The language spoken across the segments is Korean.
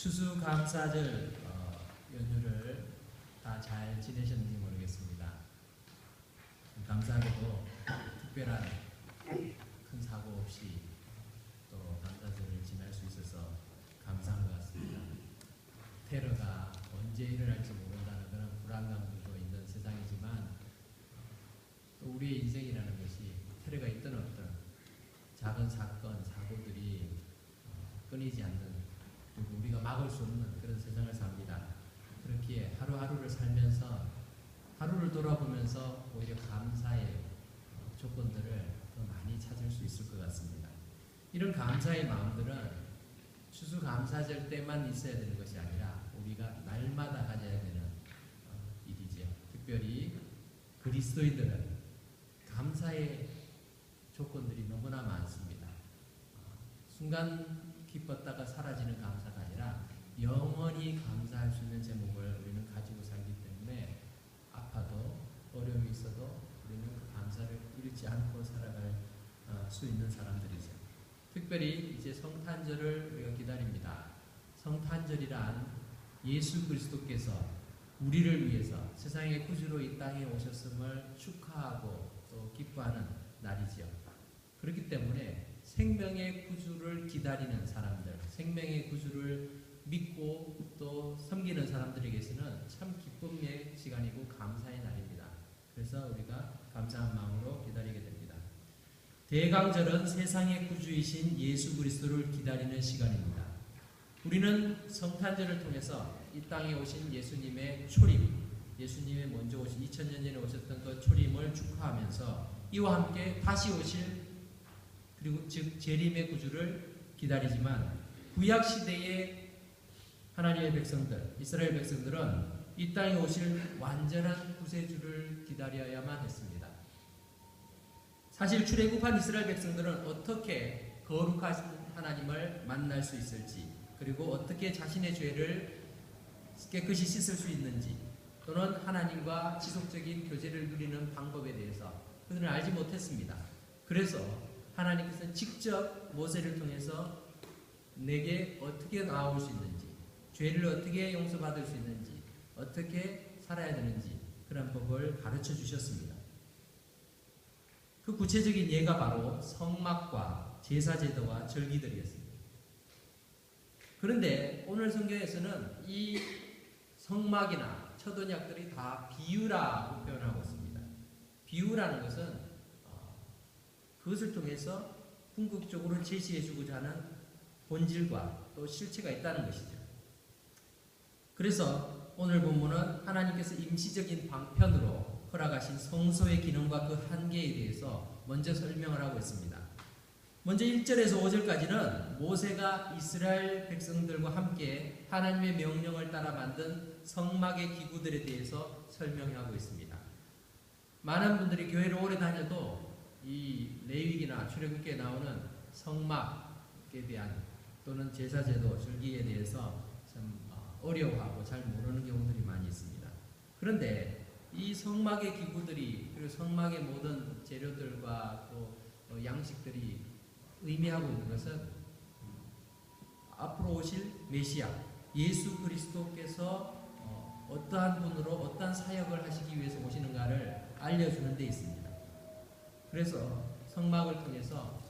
추수감사절 연휴를 다 잘 지내셨는지 모르겠습니다. 감사하게도 특별한 큰 사고 없이 또 감사절을 지날 수 있어서 감사한 것 같습니다. 테러가 언제 일어날지 모른다는 그런 불안감도 있는 세상이지만 또 우리의 인생이라는 것이 테러가 있든 없든 작은 사건, 사고들이 끊이지 않는, 그리고 우리가 막을 수 없는 그런 세상을 삽니다. 그렇기에 하루하루를 살면서 하루를 돌아보면서 오히려 감사의 조건들을 더 많이 찾을 수 있을 것 같습니다. 이런 감사의 마음들은 추수감사절 때만 있어야 되는 것이 아니라 우리가 날마다 가져야 되는 일이지요. 특별히 그리스도인들은 감사의 조건들이 너무나 많습니다. 순간 기뻤다가 사라지는 감사가 아니라 영원히 감사할 수 있는 제목을 우리는 가지고 살기 때문에 아파도 어려움이 있어도 우리는 그 감사를 잃지 않고 살아갈 수 있는 사람들이죠. 특별히 이제 성탄절을 우리가 기다립니다. 성탄절이란 예수 그리스도께서 우리를 위해서 세상의 구주로 이 땅에 오셨음을 축하하고 또 기뻐하는 날이지요. 그렇기 때문에 생명의 구주를 기다리는 사람들, 생명의 구주를 믿고 또 섬기는 사람들에게서는 참 기쁨의 시간이고 감사의 날입니다. 그래서 우리가 감사한 마음으로 기다리게 됩니다. 대강절은 세상의 구주이신 예수 그리스도를 기다리는 시간입니다. 우리는 성탄절을 통해서 이 땅에 오신 예수님의 초림, 예수님의 먼저 오신 2000년 전에 오셨던 그 초림을 축하하면서 이와 함께 다시 오실, 그리고 즉 재림의 구주를 기다리지만 구약시대의 하나님의 백성들, 이스라엘 백성들은 이 땅에 오실 완전한 구세주를 기다려야만 했습니다. 사실 출애굽한 이스라엘 백성들은 어떻게 거룩하신 하나님을 만날 수 있을지, 그리고 어떻게 자신의 죄를 깨끗이 씻을 수 있는지, 또는 하나님과 지속적인 교제를 누리는 방법에 대해서 그들은 알지 못했습니다. 그래서 하나님께서 직접 모세를 통해서 내게 어떻게 나올 수 있는지, 죄를 어떻게 용서받을 수 있는지, 어떻게 살아야 되는지 그런 법을 가르쳐 주셨습니다. 그 구체적인 예가 바로 성막과 제사제도와 절기들이었습니다. 그런데 오늘 성경에서는 이 성막이나 첫 언약들이 다 비유라고 표현하고 있습니다. 비유라는 것은 그것을 통해서 궁극적으로 제시해주고자 하는 본질과 또 실체가 있다는 것이죠. 그래서 오늘 본문은 하나님께서 임시적인 방편으로 허락하신 성소의 기능과 그 한계에 대해서 먼저 설명을 하고 있습니다. 먼저 1절에서 5절까지는 모세가 이스라엘 백성들과 함께 하나님의 명령을 따라 만든 성막의 기구들에 대해서 설명하고 있습니다. 많은 분들이 교회를 오래 다녀도 이 레위기나 출애굽기에 나오는 성막에 대한 또는 제사제도, 절기에 대해서 참 어려워하고 잘 모르는 경우들이 많이 있습니다. 그런데 이 성막의 기구들이, 그리고 성막의 모든 재료들과 또 양식들이 의미하고 있는 것은 앞으로 오실 메시아 예수 그리스도께서 어떠한 분으로 어떠한 사역을 하시기 위해서 오시는가를 알려주는 데 있습니다. 그래서 성막을 통해서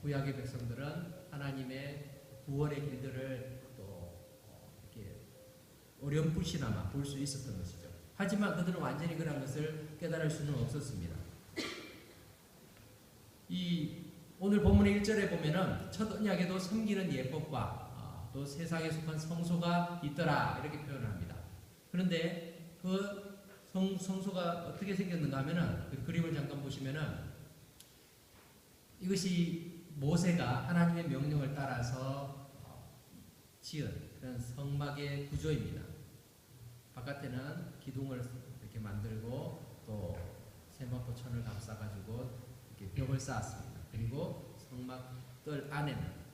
구약의 백성들은 하나님의 구원의 길들을 또 이렇게 어렴풋이나마 볼 수 있었던 것이죠. 하지만 그들은 완전히 그런 것을 깨달을 수는 없었습니다. 오늘 본문의 1절에 보면은 첫 언약에도 섬기는 예법과 또 세상에 속한 성소가 있더라 이렇게 표현을 합니다. 그런데 그 성소가 어떻게 생겼는가 하면은 그 그림을 잠깐 보시면은 이것이 모세가 하나님의 명령을 따라서 지은 그런 성막의 구조입니다. 바깥에는 기둥을 이렇게 만들고 또 세마포천을 감싸가지고 이렇게 벽을 쌓았습니다. 그리고 성막 뜰 안에는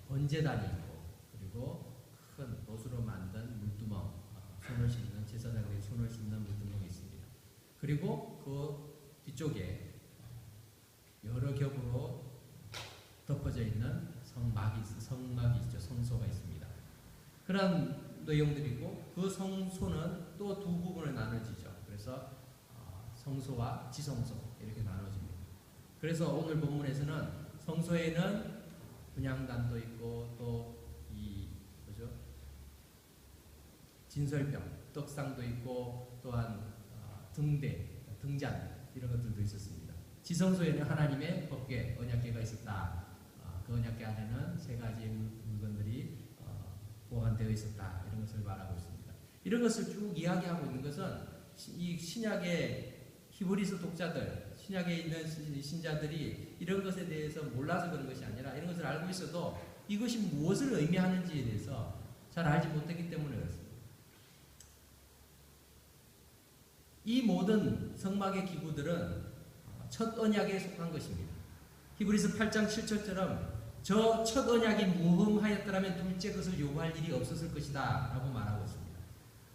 번제단이 있고, 그리고 큰 노수로 만든 물두멍, 손을 씻는 제사장들이 손을 씻는 물두멍이 있습니다. 그리고 그 뒤쪽에 여러 겹으로 덮어져 있는 성막, 성막이 있죠. 성소가 있습니다. 그런 내용들이고 그 성소는 또 두 부분을 나눠지죠. 그래서 성소와 지성소 이렇게 나눠집니다. 그래서 오늘 본문에서는 성소에는 분향단도 있고 또 진설병, 떡상도 있고 또한 등잔 이런 것들도 있었습니다. 지성소에는 하나님의 법궤, 언약궤가 있었다. 그 언약궤 안에는 세 가지 물건들이 보관되어 있었다. 이런 것을 말하고 있습니다. 이런 것을 쭉 이야기하고 있는 것은 이 신약의 히브리서 독자들, 신약에 있는 신자들이 이런 것에 대해서 몰라서 그런 것이 아니라 이런 것을 알고 있어도 이것이 무엇을 의미하는지에 대해서 잘 알지 못했기 때문에 그렇습니다. 이 모든 성막의 기구들은 첫 언약에 속한 것입니다. 히브리서 8장 7절처럼 저 첫 언약이 무흠하였더라면 둘째 것을 요구할 일이 없었을 것이다 라고 말하고 있습니다.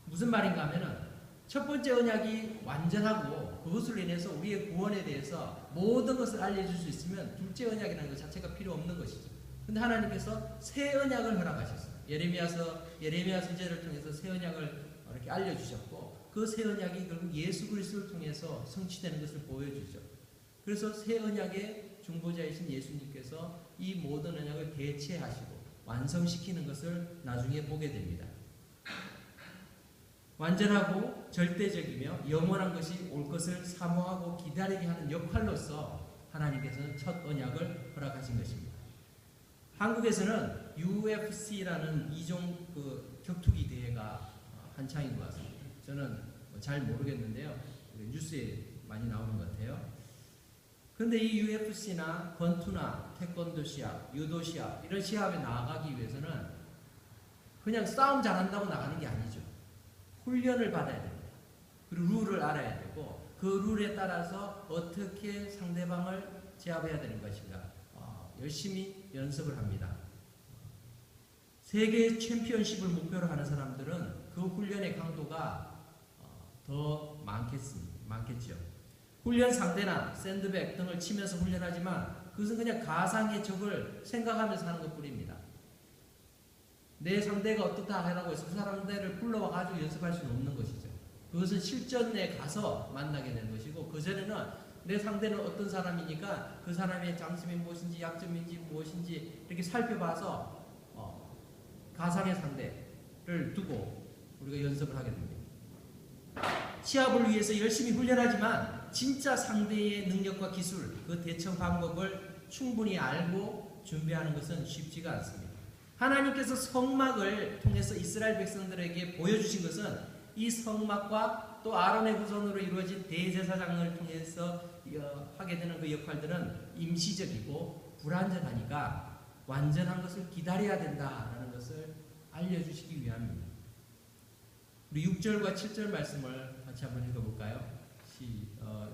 무슨 말인가 하면은 첫 번째 언약이 완전하고 그것으로 인해서 우리의 구원에 대해서 모든 것을 알려줄 수 있으면 둘째 언약이라는 것 자체가 필요 없는 것이죠. 근데 하나님께서 새 언약을 허락하셨어요. 예레미야 선지자를 통해서 새 언약을 이렇게 알려주셨고 그 새 언약이 결국 예수 그리스도를 통해서 성취되는 것을 보여주죠. 그래서 새 언약의 중보자이신 예수님께서 이 모든 언약을 대체하시고 완성시키는 것을 나중에 보게 됩니다. 완전하고 절대적이며 영원한 것이 올 것을 사모하고 기다리게 하는 역할로서 하나님께서는 첫 언약을 허락하신 것입니다. 한국에서는 UFC라는 이종 격투기 대회가 한창인 것 같습니다. 저는 잘 모르겠는데요. 뉴스에 많이 나오는 것 같아요. 그런데 이 UFC나 권투나 태권도 시합, 유도 시합 이런 시합에 나아가기 위해서는 그냥 싸움 잘한다고 나가는 게 아니죠. 훈련을 받아야 됩니다. 그리고 룰을 알아야 되고 그 룰에 따라서 어떻게 상대방을 제압해야 되는 것인가 열심히 연습을 합니다. 세계 챔피언십을 목표로 하는 사람들은 그 훈련의 강도가 더 많겠죠. 훈련 상대나 샌드백 등을 치면서 훈련하지만 그것은 그냥 가상의 적을 생각하면서 하는 것뿐입니다. 내 상대가 어떻다 하라고 해서 그 사람들을 불러와 가지고 연습할 수는 없는 것이죠. 그것은 실전에 가서 만나게 되는 것이고 그전에는 내 상대는 어떤 사람이니까 그 사람의 장점이 무엇인지 약점인지 무엇인지 이렇게 살펴봐서 가상의 상대를 두고 우리가 연습을 하게 됩니다. 시합을 위해서 열심히 훈련하지만 진짜 상대의 능력과 기술, 그 대처 방법을 충분히 알고 준비하는 것은 쉽지가 않습니다. 하나님께서 성막을 통해서 이스라엘 백성들에게 보여주신 것은 이 성막과 또 아론의 후손으로 이루어진 대제사장을 통해서 하게 되는 그 역할들은 임시적이고 불완전하니까 완전한 것을 기다려야 된다라는 것을 알려주시기 위함입니다. 우리 6절과 7절 말씀을 같이 한번 읽어볼까요?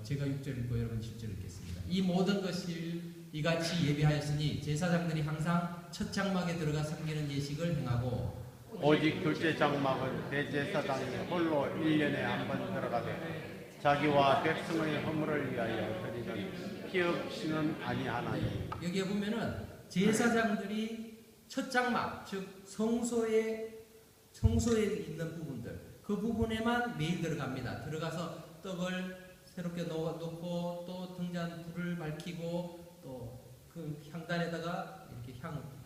제가 6절 읽고 여러분 7절 읽겠습니다. 이 모든 것을 이같이 예비하였으니 제사장들이 항상 첫 장막에 들어가 섬기는 예식을 행하고 오직 둘째 장막은 대제사장이 홀로 1년에 한 번 들어가되 자기와 백성의 허물을 위하여 드리는 피 없이는 아니하나니. 여기에 보면은 제사장들이 첫 장막 즉 성소에 있는 부분들 그 부분에만 매일 들어갑니다. 들어가서 떡을 새롭게 놓고 또 등잔 불을 밝히고 또 그 향단에다가 이렇게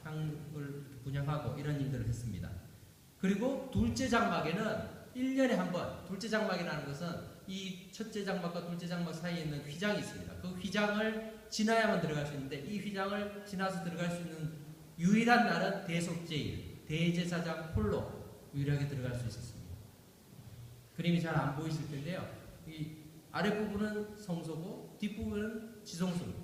향을 분향하고 이런 일들을 했습니다. 그리고 둘째 장막에는 1년에 한 번, 둘째 장막이라는 것은 이 첫째 장막과 둘째 장막 사이에 있는 휘장이 있습니다. 그 휘장을 지나야만 들어갈 수 있는데 이 휘장을 지나서 들어갈 수 있는 유일한 날은 대속제일, 대제사장 홀로 유일하게 들어갈 수 있었습니다. 그림이 잘 안 보이실 텐데요. 이 아랫부분은 성소고 뒷부분은 지성소입니다.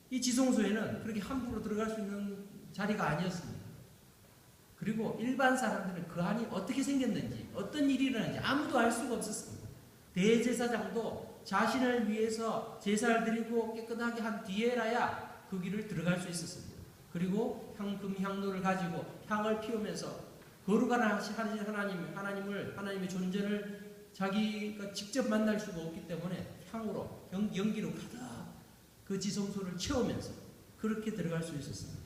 이 지성소에는 그렇게 함부로 들어갈 수 있는 자리가 아니었습니다. 그리고 일반 사람들은 그 안이 어떻게 생겼는지 어떤 일이 일어났는지 아무도 알 수가 없었습니다. 대제사장도 자신을 위해서 제사를 드리고 깨끗하게 한 뒤에라야 그 길을 들어갈 수 있었습니다. 그리고 금향로를 가지고 향을 피우면서 거룩한 하나님의 존재를 자기가 직접 만날 수가 없기 때문에 연기로 가득 그 지성소를 채우면서 그렇게 들어갈 수 있었습니다.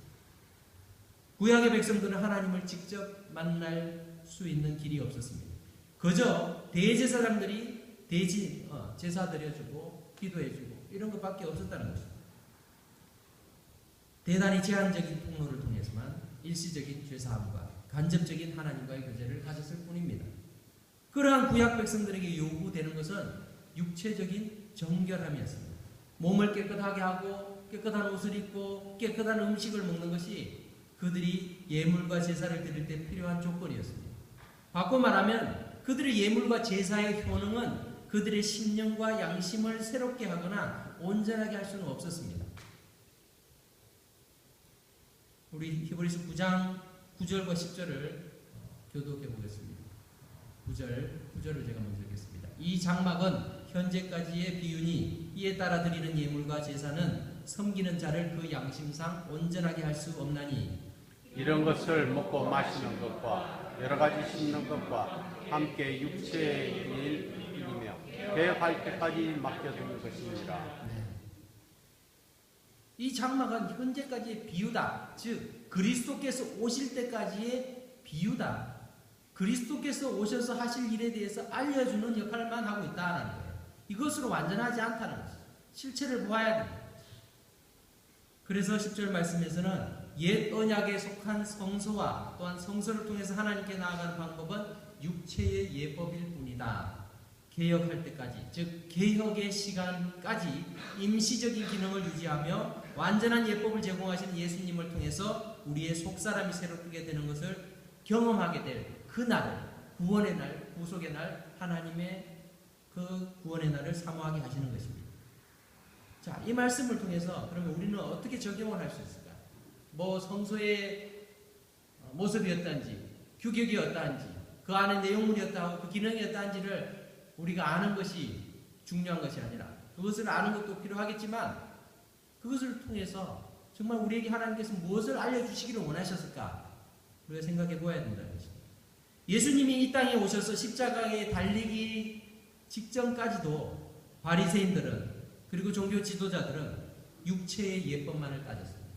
구약의 백성들은 하나님을 직접 만날 수 있는 길이 없었습니다. 그저 대제사장들이 제사 드려주고 기도해주고 이런 것밖에 없었다는 것입니다. 대단히 제한적인 통로를 통해서만 일시적인 죄사함과 간접적인 하나님과의 교제를 가졌을 뿐입니다. 그러한 구약 백성들에게 요구되는 것은 육체적인 정결함이었습니다. 몸을 깨끗하게 하고 깨끗한 옷을 입고 깨끗한 음식을 먹는 것이 그들이 예물과 제사를 드릴 때 필요한 조건이었습니다. 바꿔 말하면 그들의 예물과 제사의 효능은 그들의 심령과 양심을 새롭게 하거나 온전하게 할 수는 없었습니다. 우리 히브리서 9장 9절과 10절을 교독해 보겠습니다. 9절을 제가 먼저 읽겠습니다. 이 장막은 현재까지의 비유니 이에 따라 드리는 예물과 제사는 섬기는 자를 그 양심상 온전하게 할 수 없나니 이런 것을 먹고 마시는 것과 여러 가지 씹는 것과 함께 육체의 일이며 배할 때까지 맡겨두는 것입니다. 이 장막은 현재까지의 비유다. 즉 그리스도께서 오실 때까지의 비유다. 그리스도께서 오셔서 하실 일에 대해서 알려주는 역할만 하고 있다는 거예요. 이것으로 완전하지 않다는 것이죠. 실체를 보아야 됩니다. 그래서 10절 말씀에서는 옛 언약에 속한 성소와 또한 성소를 통해서 하나님께 나아가는 방법은 육체의 예법일 뿐이다. 개혁할 때까지, 즉 개혁의 시간까지 임시적인 기능을 유지하며 완전한 예법을 제공하신 예수님을 통해서 우리의 속사람이 새롭게 되는 것을 경험하게 될 그 날을, 구원의 날, 구속의 날, 하나님의 그 구원의 날을 사모하게 하시는 것입니다. 자, 이 말씀을 통해서 그러면 우리는 어떻게 적용을 할 수 있을까? 뭐 성소의 모습이 어떠한지, 규격이 어떠한지, 그 안에 내용물이 어떠하고 그 기능이 어떠한지를 우리가 아는 것이 중요한 것이 아니라 그것을 아는 것도 필요하겠지만 그것을 통해서 정말 우리에게 하나님께서 무엇을 알려주시기를 원하셨을까? 우리가 생각해 보아야 된다는 것입니다. 예수님이 이 땅에 오셔서 십자가에 달리기 직전까지도 바리새인들은 그리고 종교 지도자들은 육체의 예법만을 따졌습니다.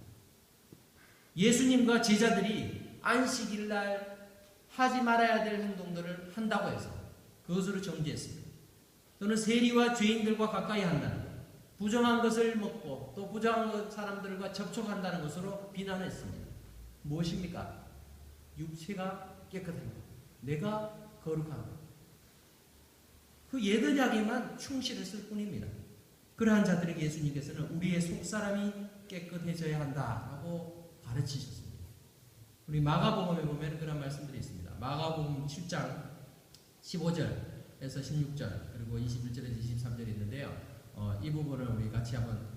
예수님과 제자들이 안식일날 하지 말아야 될 행동들을 한다고 해서 그것으로 정죄했습니다. 또는 세리와 죄인들과 가까이 한다는 것, 부정한 것을 먹고 또 부정한 사람들과 접촉한다는 것으로 비난했습니다. 무엇입니까? 육체가 깨끗한 것, 내가 거룩한 것. 그 예언약에만 충실했을 뿐입니다. 그러한 자들에게 예수님께서는 우리의 속사람이 깨끗해져야 한다라고 가르치셨습니다. 우리 마가복음에 보면 그런 말씀들이 있습니다. 마가복음 7장 15절에서 16절 그리고 21절에서 23절이 있는데요. 이 부분을 우리 같이 한번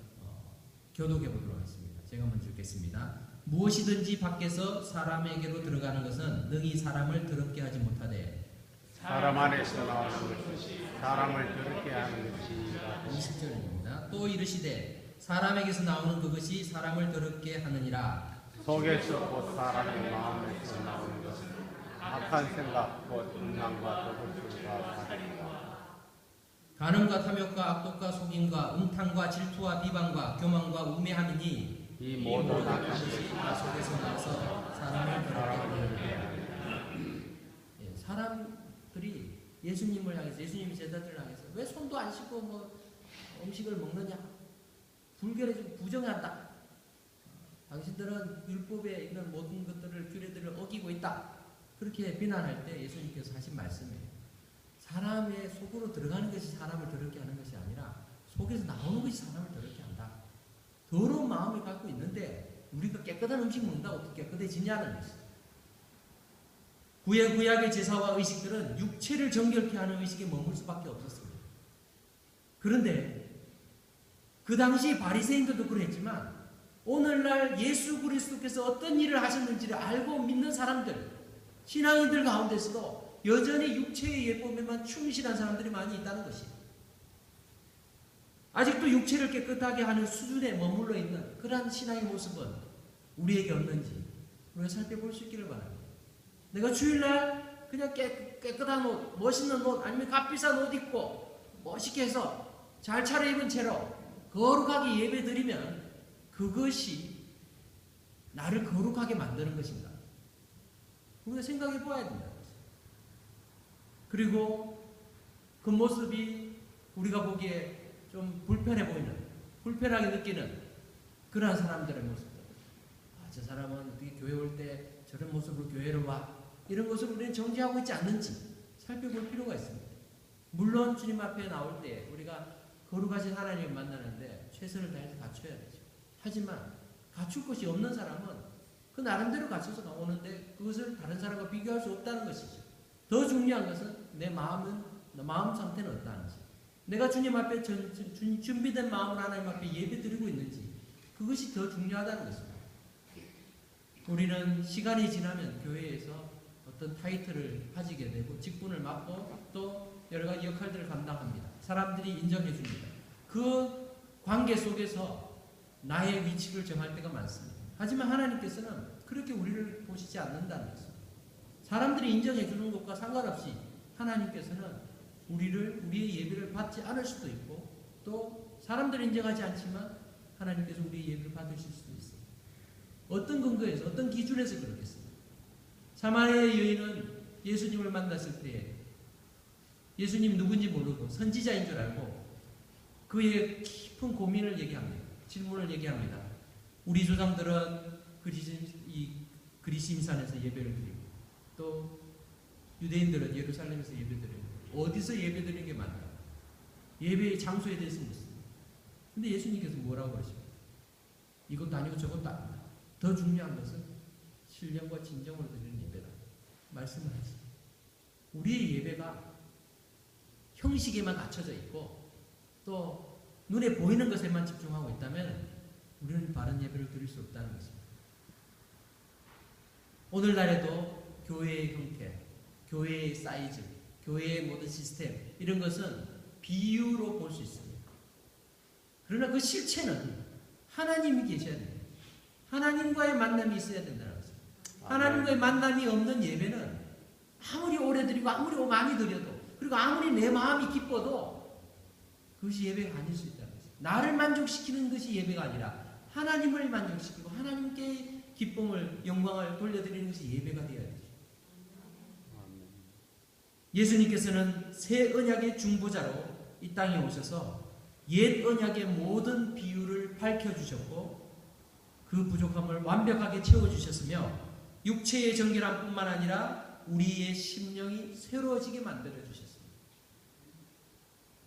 교독해 보도록 하겠습니다. 제가 먼저 읽겠습니다. 무엇이든지 밖에서 사람에게로 들어가는 것은 능히 사람을 더럽게 하지 못하되 사람 안에서 나오는 것이 사람을 더럽게 하는 것이라. 20절입니다. 또 이르시되 사람에게서 나오는 그것이 사람을 더럽게 하느니라. 속에서 곧 사람의 마음에서 나오는 것은 악한 생각 곧 음란과 도둑질과 살인과 간음과 탐욕과 악독과 속임과 음탕과 질투와 비방과 교만과 우매함이니 이 모든 악한 것이 그 속에서 나서 사람을 더럽게 하느니라. 사람들이 예수님을 향해서 예수님이 제자들을 향해서 왜 손도 안 씻고 뭐 음식을 먹느냐? 불결에 좀 부정한다. 당신들은 율법에 있는 모든 것들을 규례들을 어기고 있다. 그렇게 비난할 때 예수님께서 하신 말씀이에요. 사람의 속으로 들어가는 것이 사람을 더럽게 하는 것이 아니라 속에서 나오는 것이 사람을 더럽게 한다. 더러운 마음을 갖고 있는데 우리가 깨끗한 음식 먹는다고 어떻게 깨끗해지냐는 것이죠. 구약의 제사와 의식들은 육체를 정결케 하는 의식에 머물 수밖에 없었습니다. 그런데 그 당시 바리새인들도 그랬지만 오늘날 예수 그리스도께서 어떤 일을 하셨는지를 알고 믿는 사람들, 신앙인들 가운데서도 여전히 육체의 예법에만 충실한 사람들이 많이 있다는 것이에요. 아직도 육체를 깨끗하게 하는 수준에 머물러 있는 그러한 신앙의 모습은 우리에게 없는지 우리가 살펴볼 수 있기를 바랍니다. 내가 주일날 그냥 깨끗한 옷, 멋있는 옷, 아니면 값비싼 옷 입고 멋있게 해서 잘 차려입은 채로 거룩하게 예배 드리면 그것이 나를 거룩하게 만드는 것인가? 우리가 생각해 보아야 된다는 거죠. 그리고 그 모습이 우리가 보기에 좀 불편해 보이는, 불편하게 느끼는 그러한 사람들의 모습들. 아, 저 사람은 어떻게 교회 올 때 저런 모습으로 교회를 와? 이런 것을 우리는 정지하고 있지 않는지 살펴볼 필요가 있습니다. 물론 주님 앞에 나올 때 우리가 거룩하신 하나님을 만나는데 최선을 다해서 갖춰야 되죠. 하지만 갖출 것이 없는 사람은 그 나름대로 갖춰서 나오는데 그것을 다른 사람과 비교할 수 없다는 것이죠. 더 중요한 것은 내 마음 상태는 어떠한지, 내가 주님 앞에 준비된 마음으로 하나님 앞에 예배 드리고 있는지, 그것이 더 중요하다는 것입니다. 우리는 시간이 지나면 교회에서 어떤 타이틀을 가지게 되고 직분을 맡고 또 여러 가지 역할들을 감당합니다. 사람들이 인정해 줍니다. 그 관계 속에서 나의 위치를 정할 때가 많습니다. 하지만 하나님께서는 그렇게 우리를 보시지 않는다는 것입니다. 사람들이 인정해 주는 것과 상관없이 하나님께서는 우리의 예배를 받지 않을 수도 있고 또 사람들이 인정하지 않지만 하나님께서 우리의 예배를 받으실 수도 있어요. 어떤 근거에서 어떤 기준에서 그렇겠습니까? 사마리아의 여인은 예수님을 만났을 때 예수님 누군지 모르고 선지자인 줄 알고 그의 깊은 고민을 얘기합니다. 질문을 얘기합니다. 우리 조상들은 그리심산에서 예배를 드리고 또 유대인들은 예루살렘에서 예배드리고 어디서 예배드리는 게 맞나? 예배의 장소에 대해서 묻습니다. 근데 예수님께서 뭐라고 그러십니까? 이것도 아니고 저것도 아니다. 더 중요한 것은 신령과 진정으로 드리는 예배다. 말씀을 하십니다. 우리의 예배가 형식에만 갖춰져 있고 또 눈에 보이는 것에만 집중하고 있다면 우리는 바른 예배를 드릴 수 없다는 것입니다. 오늘날에도 교회의 형태, 교회의 사이즈, 교회의 모든 시스템 이런 것은 비유로 볼 수 있습니다. 그러나 그 실체는 하나님이 계셔야 됩니다. 하나님과의 만남이 있어야 된다는 것입니다. 하나님과의 만남이 없는 예배는 아무리 오래 드리고 아무리 많이 드려도 그리고 아무리 내 마음이 기뻐도 그것이 예배가 아닐 수 있다는 것입니다. 나를 만족시키는 것이 예배가 아니라 하나님을 만족시키고 하나님께 기쁨을 영광을 돌려드리는 것이 예배가 되어야 되죠. 예수님께서는 새 언약의 중보자로 이 땅에 오셔서 옛 언약의 모든 비유를 밝혀주셨고 그 부족함을 완벽하게 채워주셨으며 육체의 정결함뿐만 아니라 우리의 심령이 새로워지게 만들어주셨습니다.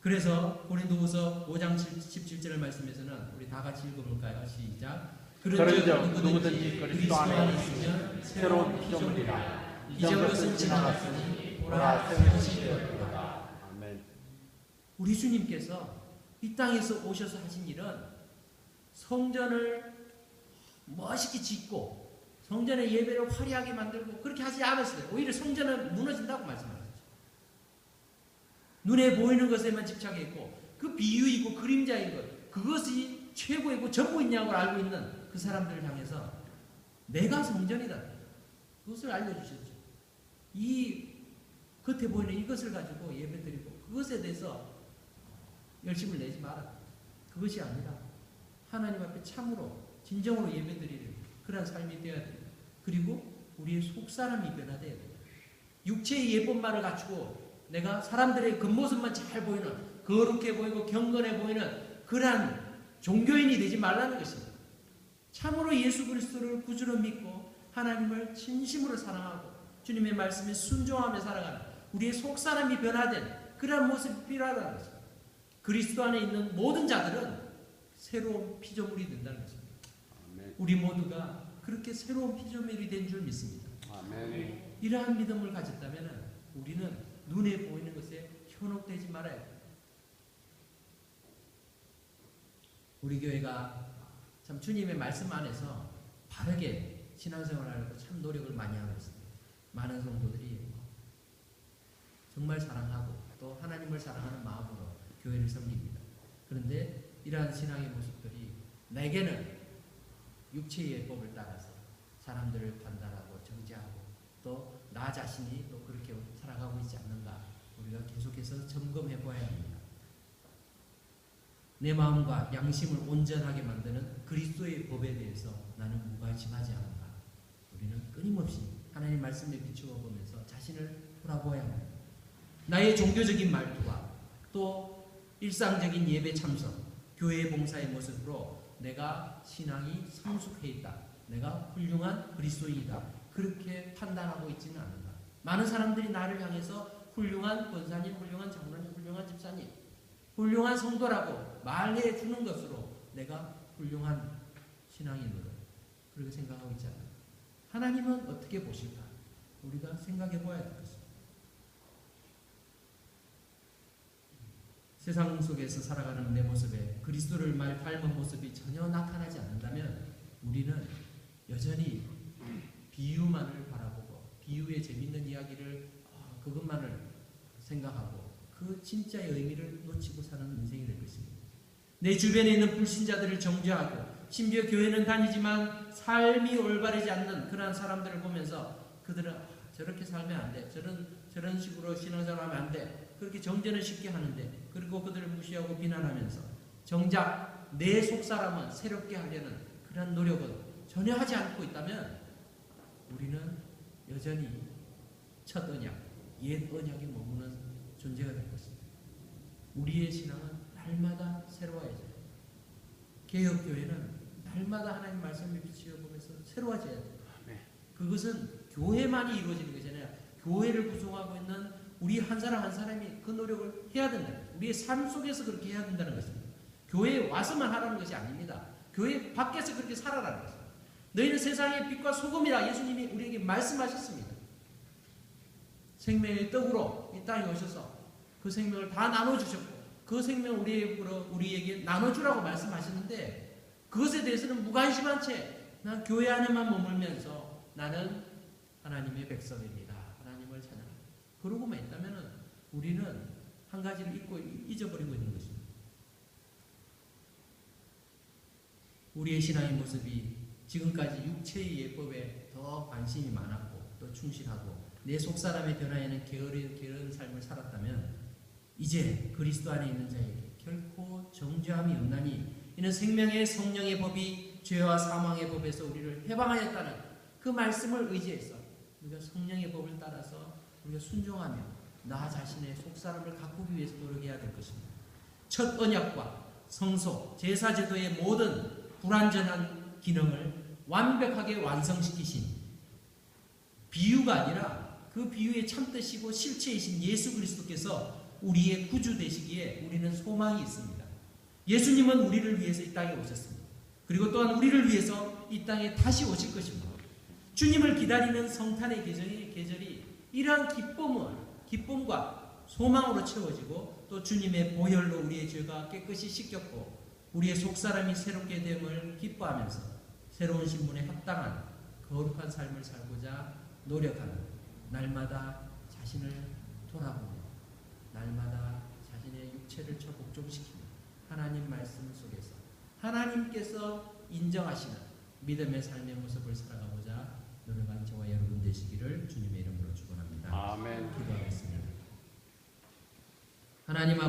그래서 고린도후서 5장 17절의 말씀에서는 우리 다 같이 읽어볼까요? 시작. 그런즉 누구든지 그리스도 안에 있으면 새로운 피조물이라 이전 것은 지나갔으니 보라 새로운 것이 되었도다. 아멘. 우리 주님께서 이 땅에서 오셔서 하신 일은 성전을 멋있게 짓고 성전의 예배를 화려하게 만들고 그렇게 하지 않았어요. 오히려 성전은 무너진다고 말씀하셨죠. 눈에 보이는 것에만 집착했고 그 비유이고 그림자인 것 그것이 최고이고 전부인 양을 알고 있는 그 사람들을 향해서 내가 성전이다. 그것을 알려주셨죠. 이 겉에 보이는 이것을 가지고 예배드리고 그것에 대해서 열심을 내지 마라. 그것이 아니라 하나님 앞에 참으로 진정으로 예배드리는 그런 삶이 되어야 됩니다. 그리고 우리의 속사람이 변화되어야 됩니다. 육체의 예쁜말을 갖추고 내가 사람들의 겉모습만 잘 보이는 거룩해 보이고 경건해 보이는 그러한 종교인이 되지 말라는 것입니다. 참으로 예수 그리스도를 구주로 믿고 하나님을 진심으로 사랑하고 주님의 말씀에 순종하며 살아가는 우리의 속사람이 변화된 그러한 모습이 필요하다는 것입니다. 그리스도 안에 있는 모든 자들은 새로운 피조물이 된다는 것입니다. 아멘. 우리 모두가 그렇게 새로운 피조물이 된 줄 믿습니다. 아멘. 이러한 믿음을 가졌다면 우리는 눈에 보이는 것에 현혹되지 말아야 합니다. 우리 교회가 참 주님의 말씀 안에서 바르게 신앙생활을 하려고 참 노력을 많이 하고 있습니다. 많은 성도들이 정말 사랑하고 또 하나님을 사랑하는 마음으로 교회를 섬깁니다. 그런데 이러한 신앙의 모습들이 내게는 육체의 법을 따라서 사람들을 판단하고 정죄하고 또 나 자신이 또 그렇게 살아가고 있지 않는가 우리가 계속해서 점검해 보아야 합니다. 내 마음과 양심을 온전하게 만드는 그리스도의 법에 대해서 나는 무관심하지 않은가? 우리는 끊임없이 하나님 말씀에 비추어 보면서 자신을 돌아보아야 합니다. 나의 종교적인 말투와 또 일상적인 예배 참석, 교회 봉사의 모습으로 내가 신앙이 성숙해 있다, 내가 훌륭한 그리스도인이다, 그렇게 판단하고 있지는 않는다. 많은 사람들이 나를 향해서 훌륭한 권사님, 훌륭한 장로님, 훌륭한 집사님, 훌륭한 성도라고 말해 주는 것으로 내가 훌륭한 신앙인으로 그렇게 생각하고 있지 않는다. 하나님은 어떻게 보실까? 우리가 생각해 보아야 될 것입니다. 세상 속에서 살아가는 내 모습에 그리스도를 닮은 모습이 전혀 나타나지 않는다면 우리는 여전히 비유만을 바라보고 비유의 재밌는 이야기를 그것만을 생각하고 그 진짜의 의미를 놓치고 사는 인생이 될 것입니다. 내 주변에 있는 불신자들을 정죄하고 심지어 교회는 다니지만 삶이 올바르지 않는 그러한 사람들을 보면서 그들은 저렇게 살면 안 돼, 저런 식으로 신앙생활하면 안 돼, 그렇게 정죄는 쉽게 하는데, 그리고 그들을 무시하고 비난하면서 정작 내 속사람은 새롭게 하려는 그런 노력은 전혀 하지 않고 있다면 우리는 여전히 첫 언약, 옛 언약에 머무는 존재가 될 것입니다. 우리의 신앙은 날마다 새로워져요. 개혁교회는 날마다 하나님 말씀을 비추어 보면서 새로워져야 돼요. 그것은 교회만이 이루어지는 것이 아니라 교회를 구성하고 있는 우리 한 사람 한 사람이 그 노력을 해야 된다. 우리의 삶 속에서 그렇게 해야 된다는 것입니다. 교회에 와서만 하라는 것이 아닙니다. 교회 밖에서 그렇게 살아라는 것입니다. 너희는 세상의 빛과 소금이라 예수님이 우리에게 말씀하셨습니다. 생명의 떡으로 이 땅에 오셔서 그 생명을 다 나눠주셨고 그 생명을 우리에게 나눠주라고 말씀하셨는데 그것에 대해서는 무관심한 채 난 교회 안에만 머물면서 나는 하나님의 백성입니다. 하나님을 찬양합니다. 그러고만 있다면 우리는 한 가지를 잊어버리고 있는 것입니다. 우리의 신앙의 모습이 지금까지 육체의 예법에 더 관심이 많았고 또 충실하고 내 속사람의 변화에는 게으른 삶을 살았다면 이제 그리스도 안에 있는 자에게 결코 정죄함이 없나니 이는 생명의 성령의 법이 죄와 사망의 법에서 우리를 해방하였다는 그 말씀을 의지해서 우리가 성령의 법을 따라서 우리가 순종하며 나 자신의 속사람을 가꾸기 위해서 노력해야 될 것입니다. 첫 언약과 성소, 제사제도의 모든 불완전한 기능을 완벽하게 완성시키신 비유가 아니라 그 비유의 참뜻이고 실체이신 예수 그리스도께서 우리의 구주 되시기에 우리는 소망이 있습니다. 예수님은 우리를 위해서 이 땅에 오셨습니다. 그리고 또한 우리를 위해서 이 땅에 다시 오실 것입니다. 주님을 기다리는 성탄의 계절이 이러한 기쁨과 소망으로 채워지고 또 주님의 보혈로 우리의 죄가 깨끗이 씻겼고 우리의 속사람이 새롭게 됨을 기뻐하면서 새로운 신분에 합당한 거룩한 삶을 살고자 노력하는 날마다 자신을 돌아보며 날마다 자신의 육체를 복종시키며 하나님 말씀 속에서 하나님께서 인정하시는 믿음의 삶의 모습을 살아가고자 노력한 저와 여러분 되시기를 주님의 이름으로 축원합니다. 아멘. 기도하겠습니다. 하나님 아버지